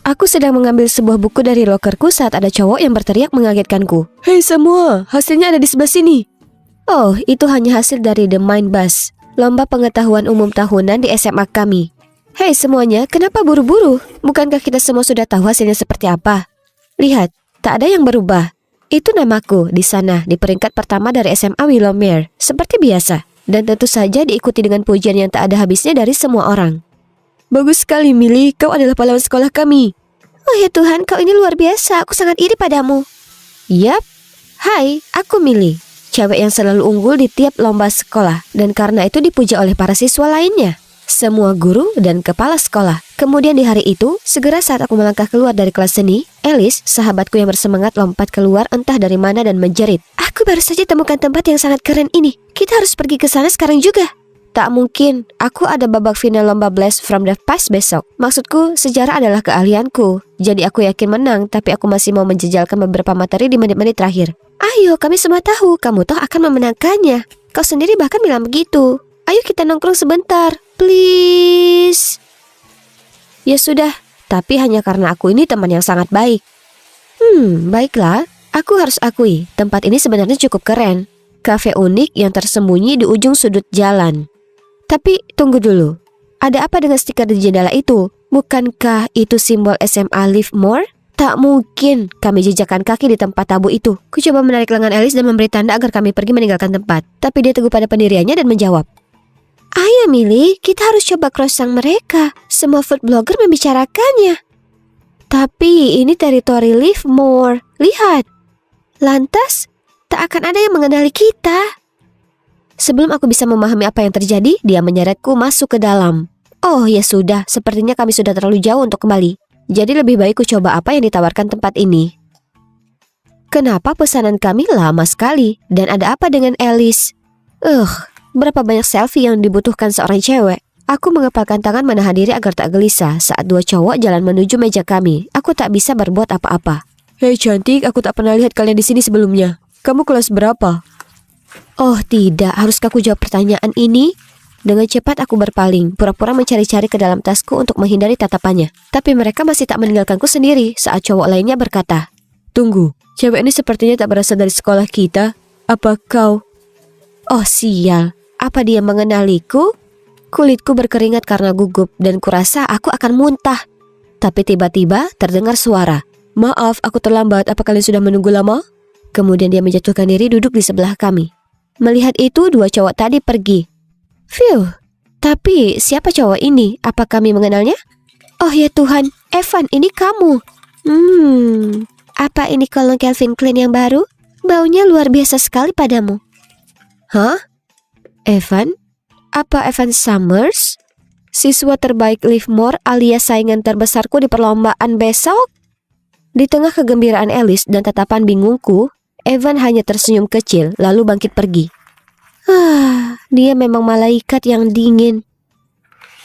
Aku sedang mengambil sebuah buku dari lokerku saat ada cowok yang berteriak mengagetkanku. Hei semua, hasilnya ada di sebelah sini. Oh, itu hanya hasil dari The Mind Bus, lomba pengetahuan umum tahunan di SMA kami. Hei semuanya, kenapa buru-buru? Bukankah kita semua sudah tahu hasilnya seperti apa? Lihat, tak ada yang berubah. Itu namaku di sana, di peringkat pertama dari SMA Willowmere, seperti biasa. Dan tentu saja diikuti dengan pujian yang tak ada habisnya dari semua orang. Bagus sekali, Millie. Kau adalah pahlawan sekolah kami. Oh ya Tuhan, kau ini luar biasa. Aku sangat iri padamu. Yap. Hai, aku Millie, cewek yang selalu unggul di tiap lomba sekolah. Dan karena itu dipuja oleh para siswa lainnya, semua guru dan kepala sekolah. Kemudian di hari itu, segera saat aku melangkah keluar dari kelas seni, Alice, sahabatku yang bersemangat, lompat keluar entah dari mana dan menjerit. Aku baru saja temukan tempat yang sangat keren ini. Kita harus pergi ke sana sekarang juga. Tak mungkin, aku ada babak final lomba Blast from the Past besok. Maksudku, sejarah adalah keahlianku. Jadi aku yakin menang, tapi aku masih mau menjejalkan beberapa materi di menit-menit terakhir. Ayo, kami semua tahu, kamu toh akan memenangkannya. Kau sendiri bahkan bilang begitu. Ayo kita nongkrong sebentar, please. Ya sudah, tapi hanya karena aku ini teman yang sangat baik. Baiklah, aku harus akui, tempat ini sebenarnya cukup keren. Kafe unik yang tersembunyi di ujung sudut jalan. Tapi tunggu dulu, ada apa dengan stiker di jendela itu? Bukankah itu simbol SMA Livermore? Tak mungkin kami jejakkan kaki di tempat tabu itu. Ku coba menarik lengan Alice dan memberi tanda agar kami pergi meninggalkan tempat. Tapi dia teguh pada pendiriannya dan menjawab, ayo Millie, kita harus coba croissant mereka. Semua food blogger membicarakannya. Tapi ini teritori Livermore. Lihat. Lantas, tak akan ada yang mengenali kita. Sebelum aku bisa memahami apa yang terjadi, dia menyeretku masuk ke dalam. Oh ya sudah, sepertinya kami sudah terlalu jauh untuk kembali. Jadi lebih baik ku coba apa yang ditawarkan tempat ini. Kenapa pesanan kami lama sekali? Dan ada apa dengan Alice? Berapa banyak selfie yang dibutuhkan seorang cewek? Aku mengepalkan tangan menahan diri agar tak gelisah saat dua cowok jalan menuju meja kami. Aku tak bisa berbuat apa-apa. Hei cantik, aku tak pernah lihat kalian di sini sebelumnya. Kamu kelas berapa? Oh tidak, haruskah aku jawab pertanyaan ini? Dengan cepat aku berpaling, pura-pura mencari-cari ke dalam tasku untuk menghindari tatapannya. Tapi mereka masih tak meninggalkanku sendiri saat cowok lainnya berkata, tunggu, cewek ini sepertinya tak berasal dari sekolah kita. Apa kau? Oh sial, apa dia mengenaliku? Kulitku berkeringat karena gugup dan kurasa aku akan muntah. Tapi tiba-tiba terdengar suara. Maaf, aku terlambat, apa kalian sudah menunggu lama? Kemudian dia menjatuhkan diri duduk di sebelah kami. Melihat itu, dua cowok tadi pergi. Phew, tapi siapa cowok ini? Apa kami mengenalnya? Oh ya Tuhan, Evan, ini kamu. Apa ini kolong Calvin Klein yang baru? Baunya luar biasa sekali padamu. Hah? Evan? Apa Evan Summers? Siswa terbaik Livermore alias saingan terbesarku di perlombaan besok? Di tengah kegembiraan Alice dan tatapan bingungku, Evan hanya tersenyum kecil lalu bangkit pergi. Dia memang malaikat yang dingin.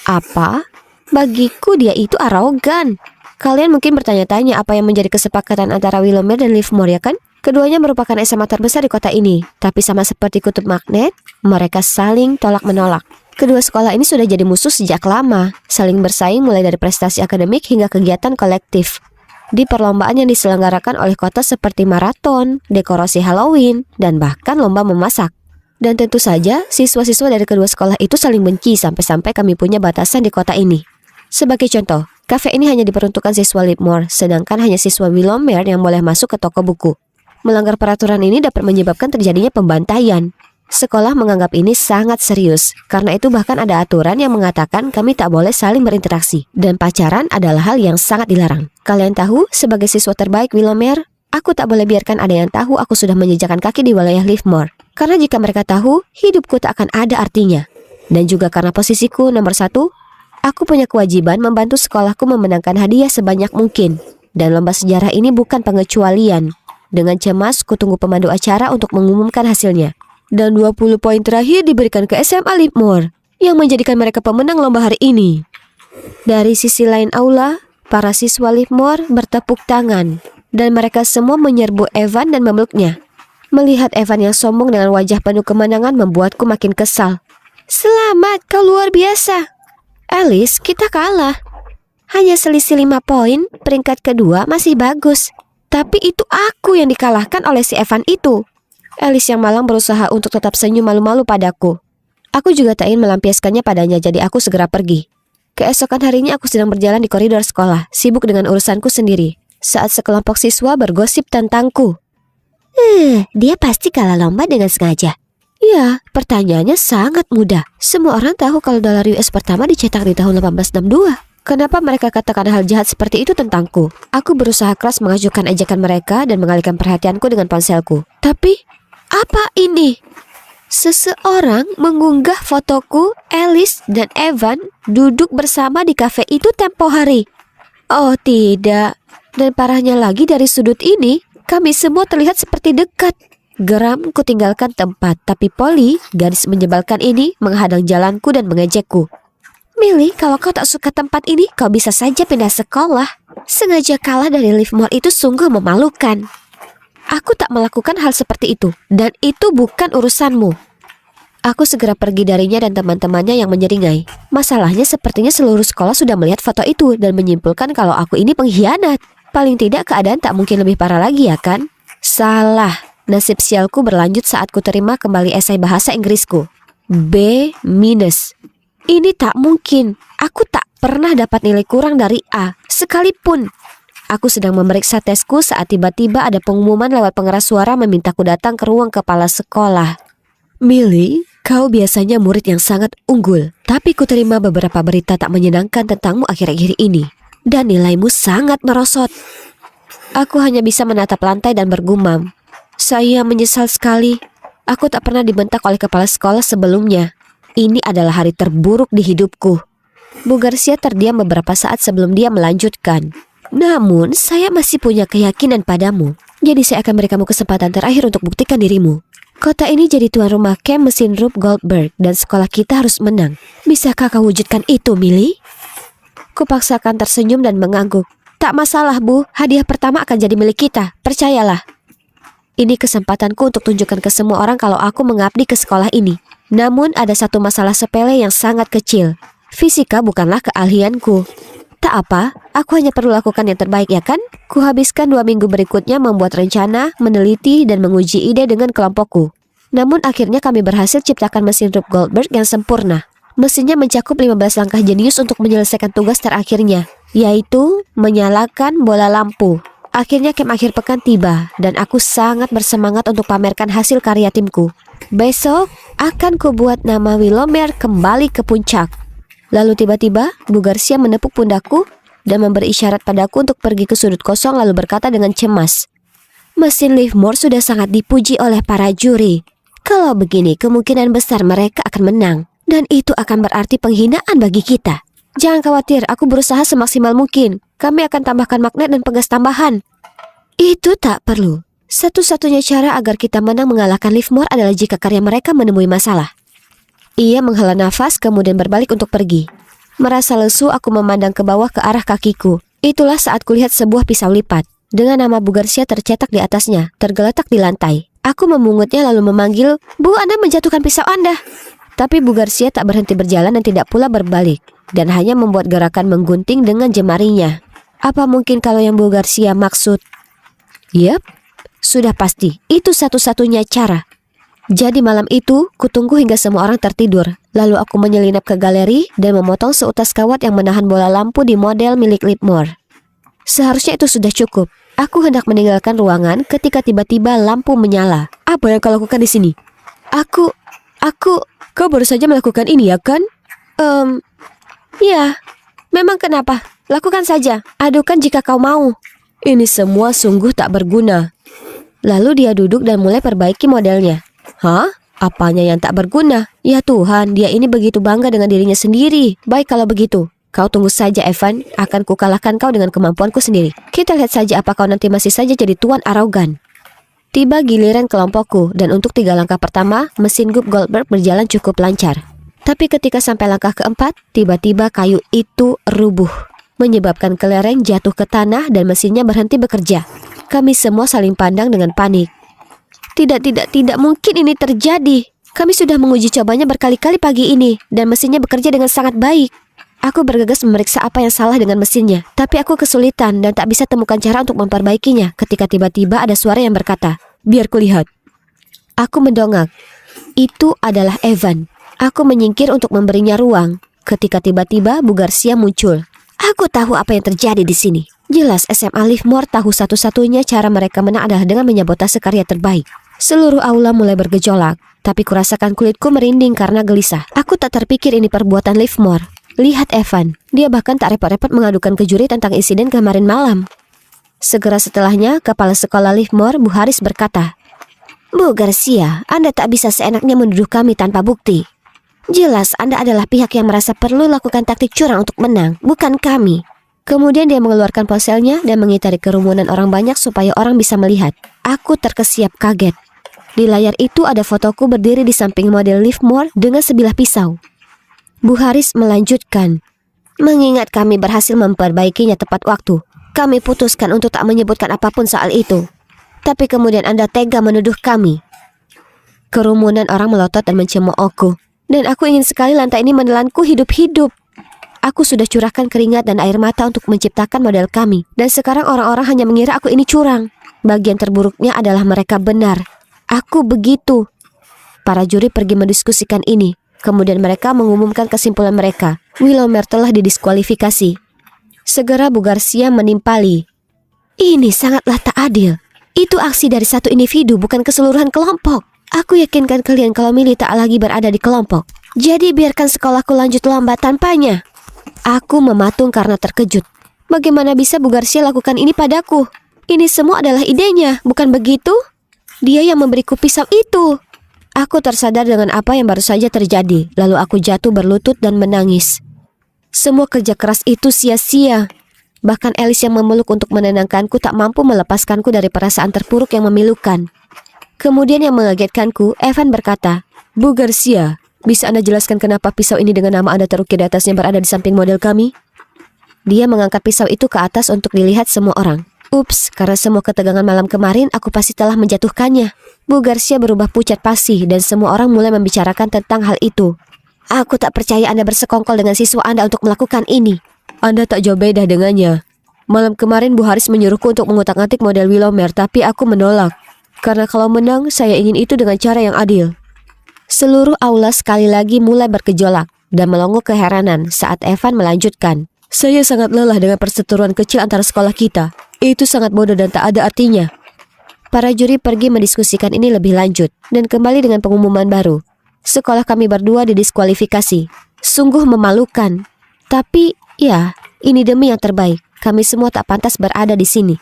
Apa? Bagiku dia itu arogan. Kalian mungkin bertanya-tanya apa yang menjadi kesepakatan antara Willowmere dan Livermore, ya kan? Keduanya merupakan SMA terbesar di kota ini. Tapi sama seperti kutub magnet, mereka saling tolak-menolak. Kedua sekolah ini sudah jadi musuh sejak lama, saling bersaing mulai dari prestasi akademik hingga kegiatan kolektif. Di perlombaan yang diselenggarakan oleh kota seperti maraton, dekorasi Halloween, dan bahkan lomba memasak. Dan tentu saja, siswa-siswa dari kedua sekolah itu saling benci sampai-sampai kami punya batasan di kota ini. Sebagai contoh, kafe ini hanya diperuntukkan siswa Livermore, sedangkan hanya siswa Willowmere yang boleh masuk ke toko buku. Melanggar peraturan ini dapat menyebabkan terjadinya pembantaian. Sekolah menganggap ini sangat serius, karena itu bahkan ada aturan yang mengatakan kami tak boleh saling berinteraksi, dan pacaran adalah hal yang sangat dilarang. Kalian tahu, sebagai siswa terbaik Willowmere, aku tak boleh biarkan ada yang tahu aku sudah menjejakkan kaki di wilayah Livermore. Karena jika mereka tahu, hidupku tak akan ada artinya. Dan juga karena posisiku nomor 1, aku punya kewajiban membantu sekolahku memenangkan hadiah sebanyak mungkin. Dan lomba sejarah ini bukan pengecualian. Dengan cemas, kutunggu pemandu acara untuk mengumumkan hasilnya. Dan 20 poin terakhir diberikan ke SMA Livermore, yang menjadikan mereka pemenang lomba hari ini. Dari sisi lain aula, para siswa Livermore bertepuk tangan. Dan mereka semua menyerbu Evan dan memeluknya. Melihat Evan yang sombong dengan wajah penuh kemenangan membuatku makin kesal. Selamat, kau luar biasa. Alice, kita kalah. Hanya selisih 5 poin, peringkat kedua masih bagus. Tapi itu aku yang dikalahkan oleh si Evan itu. Alice yang malang berusaha untuk tetap senyum malu-malu padaku. Aku juga tak ingin melampiaskannya padanya, jadi aku segera pergi. Keesokan harinya aku sedang berjalan di koridor sekolah, sibuk dengan urusanku sendiri, saat sekelompok siswa bergosip tentangku. Dia pasti kalah lomba dengan sengaja. Ya, pertanyaannya sangat mudah. Semua orang tahu kalau dolar US pertama dicetak di tahun 1862. Kenapa mereka katakan hal jahat seperti itu tentangku? Aku berusaha keras mengajukan ejekan mereka dan mengalihkan perhatianku dengan ponselku. Tapi, apa ini? Seseorang mengunggah fotoku, Alice dan Evan duduk bersama di kafe itu tempo hari. Oh tidak, dan parahnya lagi dari sudut ini, kami semua terlihat seperti dekat. Geram ku tinggalkan tempat, tapi Polly, gadis menyebalkan ini, menghadang jalanku dan mengejekku. Millie, kalau kau tak suka tempat ini, kau bisa saja pindah sekolah. Sengaja kalah dari Livermore itu sungguh memalukan. Aku tak melakukan hal seperti itu, dan itu bukan urusanmu. Aku segera pergi darinya dan teman-temannya yang menyeringai. Masalahnya sepertinya seluruh sekolah sudah melihat foto itu dan menyimpulkan kalau aku ini pengkhianat. Paling tidak keadaan tak mungkin lebih parah lagi ya kan? Salah. Nasib sialku berlanjut saat ku terima kembali esai bahasa Inggrisku. B-. Ini tak mungkin. Aku tak pernah dapat nilai kurang dari A, sekalipun. Aku sedang memeriksa tesku saat tiba-tiba ada pengumuman lewat pengeras suara memintaku datang ke ruang kepala sekolah. Millie, kau biasanya murid yang sangat unggul, tapi ku terima beberapa berita tak menyenangkan tentangmu akhir-akhir ini, dan nilaimu sangat merosot. Aku hanya bisa menatap lantai dan bergumam. Saya menyesal sekali. Aku tak pernah dibentak oleh kepala sekolah sebelumnya. Ini adalah hari terburuk di hidupku. Bu Garcia terdiam beberapa saat sebelum dia melanjutkan. Namun, saya masih punya keyakinan padamu. Jadi saya akan beri kamu kesempatan terakhir untuk buktikan dirimu. Kota ini jadi tuan rumah camp mesin Rube Goldberg dan sekolah kita harus menang. Bisakah kau wujudkan itu, Millie? Kupaksakan tersenyum dan mengangguk. Tak masalah, Bu. Hadiah pertama akan jadi milik kita. Percayalah. Ini kesempatanku untuk tunjukkan ke semua orang kalau aku mengabdi ke sekolah ini. Namun ada satu masalah sepele yang sangat kecil. Fisika bukanlah keahlianku. Tak apa, aku hanya perlu lakukan yang terbaik ya kan? Kuhabiskan 2 minggu berikutnya membuat rencana, meneliti, dan menguji ide dengan kelompokku. Namun akhirnya kami berhasil ciptakan mesin Rube Goldberg yang sempurna. Mesinnya mencakup 15 langkah jenius untuk menyelesaikan tugas terakhirnya, yaitu menyalakan bola lampu. Akhirnya camp akhir pekan tiba dan aku sangat bersemangat untuk pamerkan hasil karya timku. Besok akan kubuat nama Willowmere kembali ke puncak. Lalu tiba-tiba Bu Garcia menepuk pundakku dan memberi isyarat padaku untuk pergi ke sudut kosong lalu berkata dengan cemas. Mesin Livermore sudah sangat dipuji oleh para juri. Kalau begini kemungkinan besar mereka akan menang dan itu akan berarti penghinaan bagi kita. Jangan khawatir, aku berusaha semaksimal mungkin. Kami akan tambahkan magnet dan pegas tambahan. Itu tak perlu. Satu-satunya cara agar kita menang mengalahkan Livermore adalah jika karya mereka menemui masalah. Ia menghela nafas kemudian berbalik untuk pergi. Merasa lesu, aku memandang ke bawah ke arah kakiku. Itulah saat kulihat sebuah pisau lipat. Dengan nama Bu Garcia tercetak di atasnya, tergeletak di lantai. Aku memungutnya lalu memanggil, Bu, Anda menjatuhkan pisau Anda. Tapi Bu Garcia tak berhenti berjalan dan tidak pula berbalik, dan hanya membuat gerakan menggunting dengan jemarinya. Apa mungkin kalau yang Bu Garcia maksud? Yap, sudah pasti, itu satu-satunya cara. Jadi malam itu, kutunggu hingga semua orang tertidur. Lalu aku menyelinap ke galeri dan memotong seutas kawat yang menahan bola lampu di model milik Livermore. Seharusnya itu sudah cukup. Aku hendak meninggalkan ruangan ketika tiba-tiba lampu menyala. Apa yang kau lakukan di sini? Kau baru saja melakukan ini ya kan? Ya, memang kenapa? Lakukan saja, adukan jika kau mau. Ini semua sungguh tak berguna. Lalu dia duduk dan mulai perbaiki modelnya. Hah? Apanya yang tak berguna? Ya Tuhan, dia ini begitu bangga dengan dirinya sendiri. Baik kalau begitu. Kau tunggu saja Evan, akan kukalahkan kau dengan kemampuanku sendiri. Kita lihat saja apa kau nanti masih saja jadi tuan arogan. Tiba giliran kelompokku, dan untuk 3 langkah pertama, mesin Rube Goldberg berjalan cukup lancar. Tapi ketika sampai langkah keempat, tiba-tiba kayu itu rubuh, menyebabkan kelereng jatuh ke tanah dan mesinnya berhenti bekerja. Kami semua saling pandang dengan panik. Tidak mungkin ini terjadi. Kami sudah menguji cobanya berkali-kali pagi ini, dan mesinnya bekerja dengan sangat baik. Aku bergegas memeriksa apa yang salah dengan mesinnya, tapi aku kesulitan dan tak bisa temukan cara untuk memperbaikinya ketika tiba-tiba ada suara yang berkata, "Biar kulihat." Aku mendongak. Itu adalah Evan. Aku menyingkir untuk memberinya ruang ketika tiba-tiba Bu Garcia muncul. Aku tahu apa yang terjadi di sini. Jelas SMA Livermore tahu satu-satunya cara mereka menang adalah dengan menyabotase karya terbaik. Seluruh aula mulai bergejolak, tapi kurasakan kulitku merinding karena gelisah. Aku tak terpikir ini perbuatan Livermore. Lihat Evan, dia bahkan tak repot-repot mengadukan ke juri tentang insiden kemarin malam. Segera setelahnya, kepala sekolah Livermore, Bu Haris berkata, "Bu Garcia, Anda tak bisa seenaknya menuduh kami tanpa bukti. Jelas Anda adalah pihak yang merasa perlu lakukan taktik curang untuk menang, bukan kami." Kemudian dia mengeluarkan ponselnya dan mengitari kerumunan orang banyak supaya orang bisa melihat. Aku terkesiap kaget. Di layar itu ada fotoku berdiri di samping model Livermore dengan sebilah pisau. Bu Haris melanjutkan, "Mengingat kami berhasil memperbaikinya tepat waktu, kami putuskan untuk tak menyebutkan apapun soal itu. Tapi kemudian Anda tega menuduh kami." Kerumunan orang melotot dan mencemoohku, dan aku ingin sekali lantai ini menelanku hidup-hidup. Aku sudah curahkan keringat dan air mata untuk menciptakan model kami, dan sekarang orang-orang hanya mengira aku ini curang. Bagian terburuknya adalah mereka benar. Aku begitu. Para juri pergi mendiskusikan ini. Kemudian mereka mengumumkan kesimpulan mereka. Willowmere telah didiskualifikasi. Segera Bu Garcia menimpali, "Ini sangatlah tak adil. Itu aksi dari satu individu, bukan keseluruhan kelompok. Aku yakinkan kalian kalau Millie tak lagi berada di kelompok. Jadi biarkan sekolahku lanjut lomba tanpanya." Aku mematung karena terkejut. Bagaimana bisa Bu Garcia lakukan ini padaku? Ini semua adalah idenya, bukan begitu? Dia yang memberiku pisau itu. Aku tersadar dengan apa yang baru saja terjadi, lalu aku jatuh berlutut dan menangis. Semua kerja keras itu sia-sia. Bahkan Alice yang memeluk untuk menenangkanku tak mampu melepaskanku dari perasaan terpuruk yang memilukan. Kemudian yang mengagetkanku, Evan berkata, "Bu Garcia, bisa Anda jelaskan kenapa pisau ini dengan nama Anda terukir di atasnya berada di samping model kami?" Dia mengangkat pisau itu ke atas untuk dilihat semua orang. Ups, karena semua ketegangan malam kemarin, aku pasti telah menjatuhkannya. Bu Garcia berubah pucat pasi dan semua orang mulai membicarakan tentang hal itu. "Aku tak percaya Anda bersekongkol dengan siswa Anda untuk melakukan ini." "Anda tak jauh beda dengannya. Malam kemarin Bu Haris menyuruhku untuk mengutak-atik model Willowmere, tapi aku menolak. Karena kalau menang, saya ingin itu dengan cara yang adil." Seluruh aula sekali lagi mulai bergejolak dan melongo keheranan saat Evan melanjutkan, "Saya sangat lelah dengan perseteruan kecil antara sekolah kita. Itu sangat bodoh dan tak ada artinya." Para juri pergi mendiskusikan ini lebih lanjut dan kembali dengan pengumuman baru. Sekolah kami berdua didiskualifikasi. Sungguh memalukan. Tapi, ya, ini demi yang terbaik. Kami semua tak pantas berada di sini.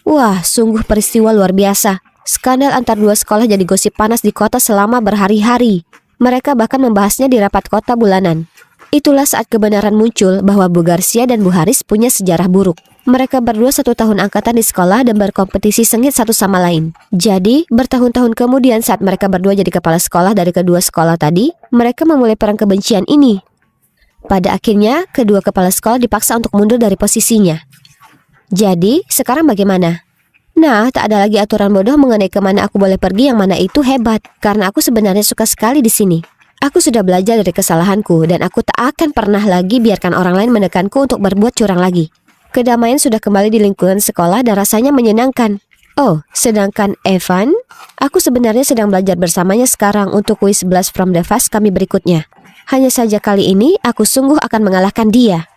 Wah, sungguh peristiwa luar biasa. Skandal antar dua sekolah jadi gosip panas di kota selama berhari-hari. Mereka bahkan membahasnya di rapat kota bulanan. Itulah saat kebenaran muncul bahwa Bu Garcia dan Bu Haris punya sejarah buruk. Mereka berdua 1 tahun angkatan di sekolah dan berkompetisi sengit satu sama lain. Jadi, bertahun-tahun kemudian saat mereka berdua jadi kepala sekolah dari kedua sekolah tadi, mereka memulai perang kebencian ini. Pada akhirnya, kedua kepala sekolah dipaksa untuk mundur dari posisinya. Jadi, sekarang bagaimana? Nah, tak ada lagi aturan bodoh mengenai kemana aku boleh pergi, yang mana itu hebat. Karena aku sebenarnya suka sekali di sini. Aku sudah belajar dari kesalahanku dan aku tak akan pernah lagi biarkan orang lain menekanku untuk berbuat curang lagi. Kedamaian sudah kembali di lingkungan sekolah dan rasanya menyenangkan. Oh, sedangkan Evan, aku sebenarnya sedang belajar bersamanya sekarang untuk kuis Blast from the Past kami berikutnya. Hanya saja kali ini aku sungguh akan mengalahkan dia.